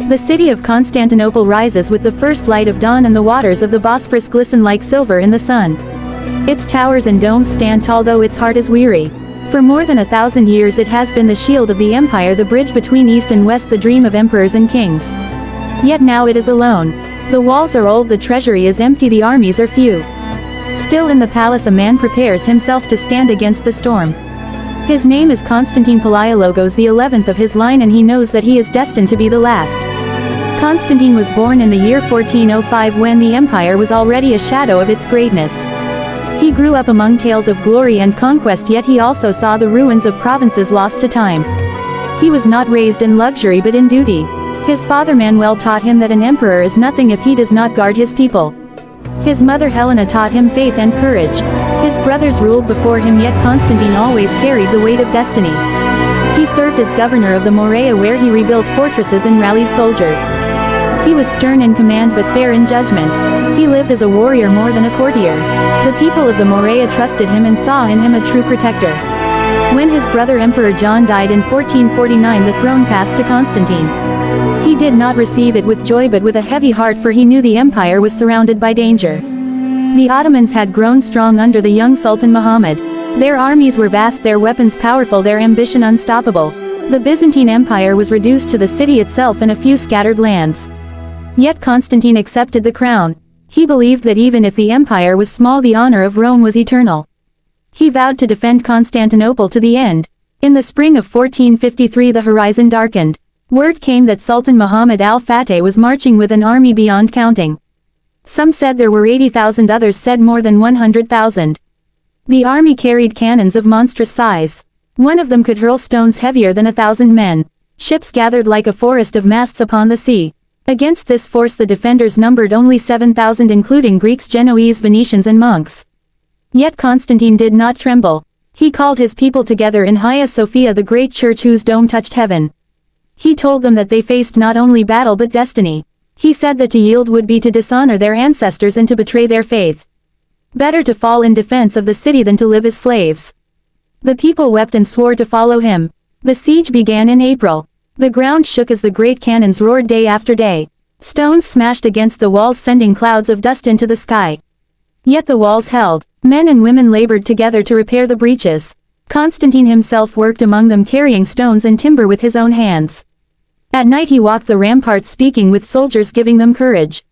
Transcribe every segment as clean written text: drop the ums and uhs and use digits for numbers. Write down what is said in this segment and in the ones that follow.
The city of Constantinople rises with the first light of dawn, and the waters of the Bosphorus glisten like silver in the sun. Its towers and domes stand tall though its heart is weary. For more than 1,000 years it has been the shield of the empire, the bridge between east and west, the dream of emperors and kings. Yet now it is alone. The walls are old, the treasury is empty, the armies are few. Still in the palace a man prepares himself to stand against the storm. His name is Constantine Palaiologos, the 11th of his line, and he knows that he is destined to be the last. Constantine was born in the year 1405 when the empire was already a shadow of its greatness. He grew up among tales of glory and conquest, yet he also saw the ruins of provinces lost to time. He was not raised in luxury but in duty. His father Manuel taught him that an emperor is nothing if he does not guard his people. His mother Helena taught him faith and courage. His brothers ruled before him, yet Constantine always carried the weight of destiny. He served as governor of the Morea, where he rebuilt fortresses and rallied soldiers. He was stern in command but fair in judgment. He lived as a warrior more than a courtier. The people of the Morea trusted him and saw in him a true protector. When his brother Emperor John died in 1449, the throne passed to Constantine. He did not receive it with joy but with a heavy heart, for he knew the empire was surrounded by danger. The Ottomans had grown strong under the young Sultan Muhammad. Their armies were vast, their weapons powerful, their ambition unstoppable. The Byzantine Empire was reduced to the city itself and a few scattered lands. Yet Constantine accepted the crown. He believed that even if the empire was small, the honor of Rome was eternal. He vowed to defend Constantinople to the end. In the spring of 1453 the horizon darkened. Word came that Sultan Muhammad al Fateh was marching with an army beyond counting. Some said there were 80,000, others said more than 100,000. The army carried cannons of monstrous size. One of them could hurl stones heavier than 1,000 men. Ships gathered like a forest of masts upon the sea. Against this force the defenders numbered only 7,000, including Greeks, Genoese, Venetians and monks. Yet Constantine did not tremble. He called his people together in Hagia Sophia, the great church whose dome touched heaven. He told them that they faced not only battle but destiny. He said that to yield would be to dishonor their ancestors and to betray their faith. Better to fall in defense of the city than to live as slaves. The people wept and swore to follow him. The siege began in April. The ground shook as the great cannons roared day after day. Stones smashed against the walls, sending clouds of dust into the sky. Yet the walls held. Men and women labored together to repair the breaches. Constantine himself worked among them, carrying stones and timber with his own hands. At night he walked the ramparts, speaking with soldiers, giving them courage.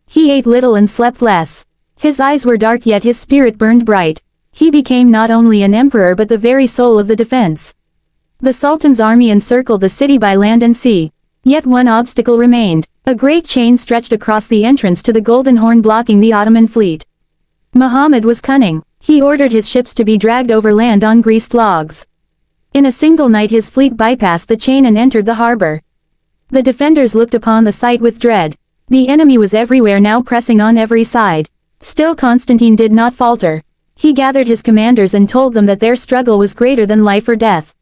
He ate little and slept less. His eyes were dark, yet his spirit burned bright. He became not only an emperor but the very soul of the defense. The Sultan's army encircled the city by land and sea. Yet one obstacle remained. A great chain stretched across the entrance to the Golden Horn, blocking the Ottoman fleet. Muhammad was cunning. He ordered his ships to be dragged over land on greased logs. In a single night his fleet bypassed the chain and entered the harbor. The defenders looked upon the sight with dread. The enemy was everywhere now, pressing on every side. Still Constantine did not falter. He gathered his commanders and told them that their struggle was greater than life or death.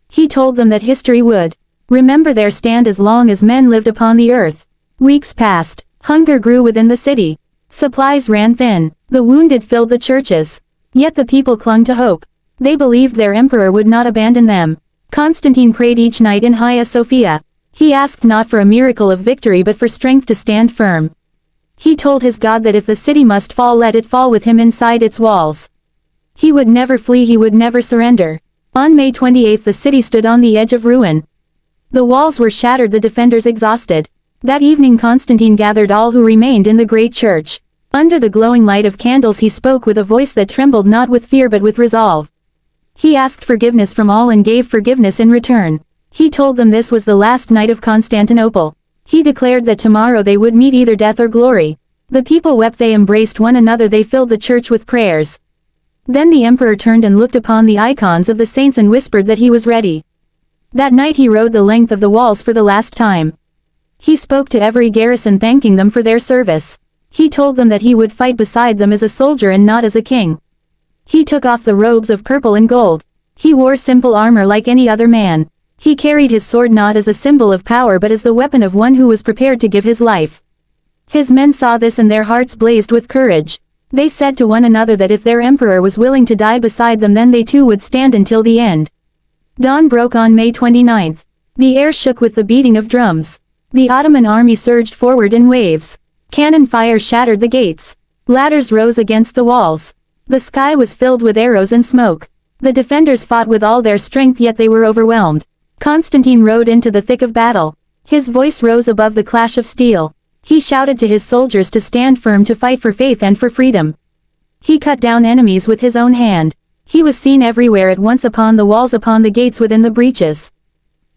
He told them that history would remember their stand as long as men lived upon the earth. Weeks passed. Hunger grew within the city. Supplies ran thin. The wounded filled the churches. Yet the people clung to hope. They believed their emperor would not abandon them. Constantine prayed each night in Hagia Sophia. He asked not for a miracle of victory but for strength to stand firm. He told his God that if the city must fall, let it fall with him inside its walls. He would never flee, he would never surrender. On May 28 the city stood on the edge of ruin. The walls were shattered, the defenders exhausted. That evening Constantine gathered all who remained in the great church. Under the glowing light of candles he spoke with a voice that trembled not with fear but with resolve. He asked forgiveness from all and gave forgiveness in return. He told them this was the last night of Constantinople. He declared that tomorrow they would meet either death or glory. The people wept, they embraced one another, they filled the church with prayers. Then the emperor turned and looked upon the icons of the saints and whispered that he was ready. That night he rode the length of the walls for the last time. He spoke to every garrison, thanking them for their service. He told them that he would fight beside them as a soldier and not as a king. He took off the robes of purple and gold. He wore simple armor like any other man. He carried his sword not as a symbol of power but as the weapon of one who was prepared to give his life. His men saw this and their hearts blazed with courage. They said to one another that if their emperor was willing to die beside them then they too would stand until the end. Dawn broke on May 29th. The air shook with the beating of drums. The Ottoman army surged forward in waves. Cannon fire shattered the gates. Ladders rose against the walls. The sky was filled with arrows and smoke. The defenders fought with all their strength yet they were overwhelmed. Constantine rode into the thick of battle. His voice rose above the clash of steel. He shouted to his soldiers to stand firm to fight for faith and for freedom. He cut down enemies with his own hand. He was seen everywhere at once upon the walls, upon the gates, within the breaches.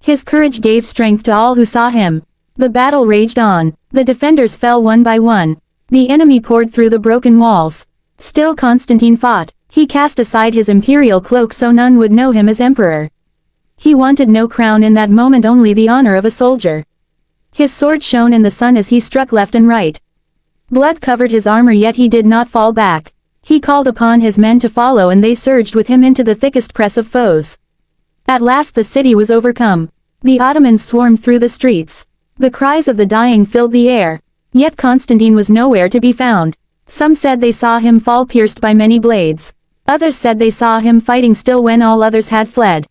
His courage gave strength to all who saw him. The battle raged on. The defenders fell one by one. The enemy poured through the broken walls. Still Constantine fought. He cast aside his imperial cloak so none would know him as emperor. He wanted no crown in that moment, only the honor of a soldier. His sword shone in the sun as he struck left and right. Blood covered his armor yet he did not fall back. He called upon his men to follow and they surged with him into the thickest press of foes. At last the city was overcome. The Ottomans swarmed through the streets. The cries of the dying filled the air. Yet Constantine was nowhere to be found. Some said they saw him fall pierced by many blades. Others said they saw him fighting still when all others had fled.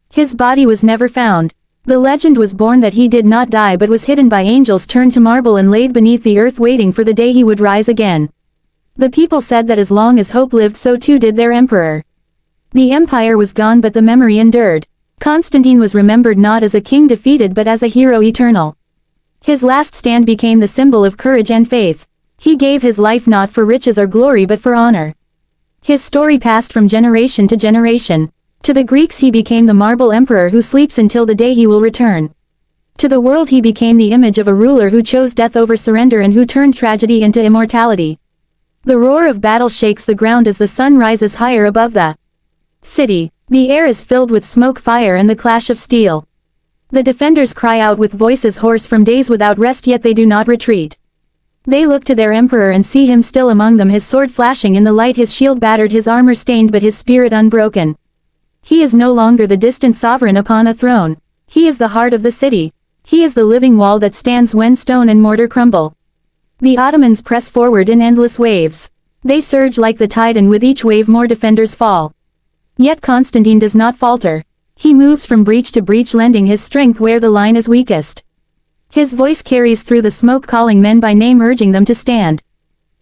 His body was never found. The legend was born that he did not die but was hidden by angels turned to marble and laid beneath the earth waiting for the day he would rise again. The people said that as long as hope lived so too did their emperor. The empire was gone but the memory endured. Constantine was remembered not as a king defeated but as a hero eternal. His last stand became the symbol of courage and faith. He gave his life not for riches or glory but for honor. His story passed from generation to generation. To the Greeks he became the marble emperor who sleeps until the day he will return. To the world he became the image of a ruler who chose death over surrender and who turned tragedy into immortality. The roar of battle shakes the ground as the sun rises higher above the city. The air is filled with smoke, fire and the clash of steel. The defenders cry out with voices hoarse from days without rest yet they do not retreat. They look to their emperor and see him still among them, his sword flashing in the light, his shield battered, his armor stained but his spirit unbroken. He is no longer the distant sovereign upon a throne. He is the heart of the city. He is the living wall that stands when stone and mortar crumble. The Ottomans press forward in endless waves. They surge like the tide and with each wave more defenders fall. Yet Constantine does not falter. He moves from breach to breach, lending his strength where the line is weakest. His voice carries through the smoke, calling men by name, urging them to stand.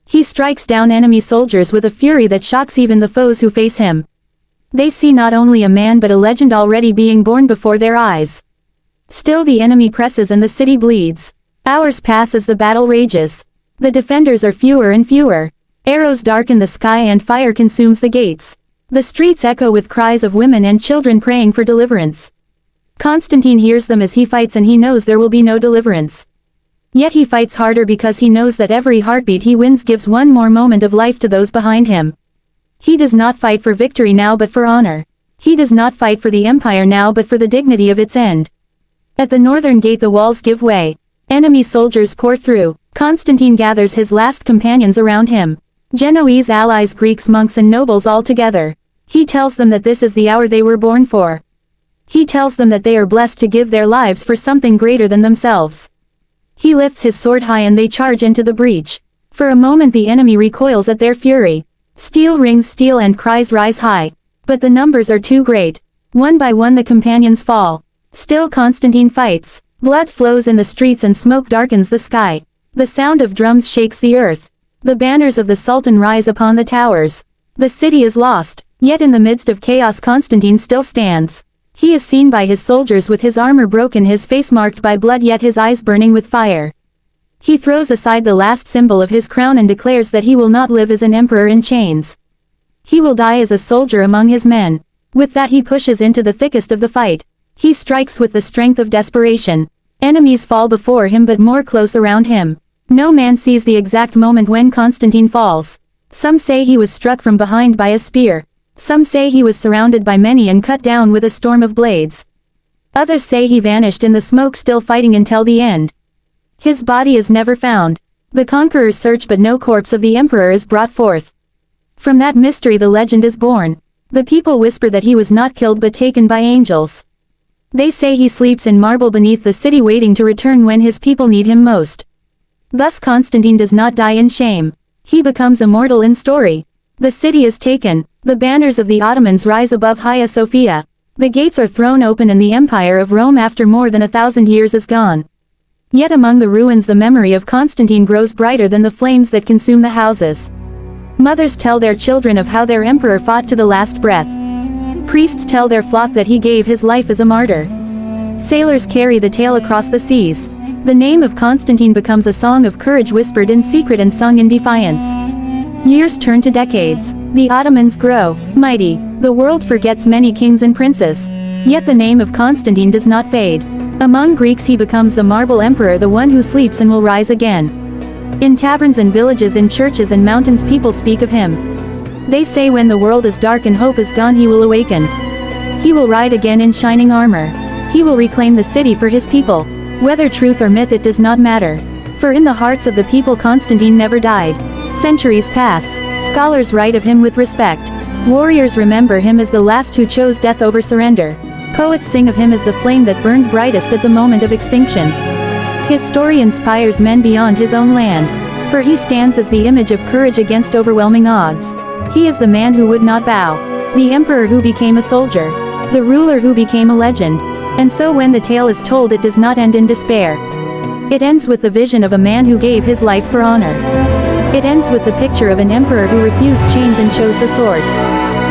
He strikes down enemy soldiers with a fury that shocks even the foes who face him. They see not only a man but a legend already being born before their eyes. Still the enemy presses and the city bleeds. Hours pass as the battle rages. The defenders are fewer and fewer. Arrows darken the sky and fire consumes the gates. The streets echo with cries of women and children praying for deliverance. Constantine hears them as he fights and he knows there will be no deliverance. Yet he fights harder because he knows that every heartbeat he wins gives one more moment of life to those behind him. He does not fight for victory now but for honor. He does not fight for the empire now but for the dignity of its end. At the northern gate the walls give way. Enemy soldiers pour through. Constantine gathers his last companions around him. Genoese allies, Greeks, monks and nobles all together. He tells them that this is the hour they were born for. He tells them that they are blessed to give their lives for something greater than themselves. He lifts his sword high and they charge into the breach. For a moment the enemy recoils at their fury. Steel rings steel and cries rise high. But the numbers are too great. One by one the companions fall. Still Constantine fights. Blood flows in the streets and smoke darkens the sky. The sound of drums shakes the earth. The banners of the Sultan rise upon the towers. The city is lost, yet in the midst of chaos Constantine still stands. He is seen by his soldiers with his armor broken, his face marked by blood yet his eyes burning with fire. He throws aside the last symbol of his crown and declares that he will not live as an emperor in chains. He will die as a soldier among his men. With that he pushes into the thickest of the fight. He strikes with the strength of desperation. Enemies fall before him but more close around him. No man sees the exact moment when Constantine falls. Some say he was struck from behind by a spear. Some say he was surrounded by many and cut down with a storm of blades. Others say he vanished in the smoke still fighting until the end. His body is never found. The conquerors search but no corpse of the emperor is brought forth. From that mystery the legend is born. The people whisper that he was not killed but taken by angels. They say he sleeps in marble beneath the city waiting to return when his people need him most. Thus Constantine does not die in shame. He becomes immortal in story. The city is taken, the banners of the Ottomans rise above Hagia Sophia. The gates are thrown open and the Empire of Rome after more than 1,000 years is gone. Yet among the ruins the memory of Constantine grows brighter than the flames that consume the houses. Mothers tell their children of how their emperor fought to the last breath. Priests tell their flock that he gave his life as a martyr. Sailors carry the tale across the seas. The name of Constantine becomes a song of courage whispered in secret and sung in defiance. Years turn to decades. The Ottomans grow mighty. The world forgets many kings and princes. Yet the name of Constantine does not fade. Among Greeks he becomes the marble emperor, the one who sleeps and will rise again. In taverns and villages, in churches and mountains, people speak of him. They say when the world is dark and hope is gone he will awaken. He will ride again in shining armor. He will reclaim the city for his people. Whether truth or myth, it does not matter. For in the hearts of the people Constantine never died. Centuries pass. Scholars write of him with respect. Warriors remember him as the last who chose death over surrender. Poets sing of him as the flame that burned brightest at the moment of extinction. His story inspires men beyond his own land. For he stands as the image of courage against overwhelming odds. He is the man who would not bow. The emperor who became a soldier. The ruler who became a legend. And so when the tale is told, it does not end in despair. It ends with the vision of a man who gave his life for honor. It ends with the picture of an emperor who refused chains and chose the sword.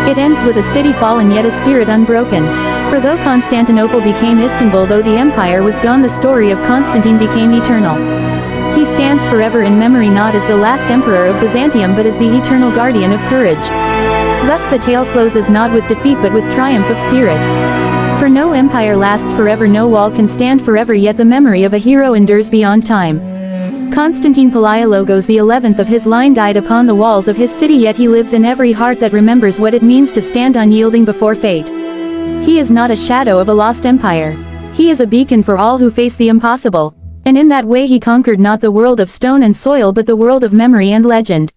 It ends with a city fallen yet a spirit unbroken. For though Constantinople became Istanbul, though the empire was gone, the story of Constantine became eternal. He stands forever in memory, not as the last emperor of Byzantium but as the eternal guardian of courage. Thus the tale closes not with defeat but with triumph of spirit. For no empire lasts forever, no wall can stand forever, yet the memory of a hero endures beyond time. Constantine Palaiologos the 11th of his line died upon the walls of his city, yet he lives in every heart that remembers what it means to stand unyielding before fate. He is not a shadow of a lost empire. He is a beacon for all who face the impossible. And in that way he conquered not the world of stone and soil but the world of memory and legend.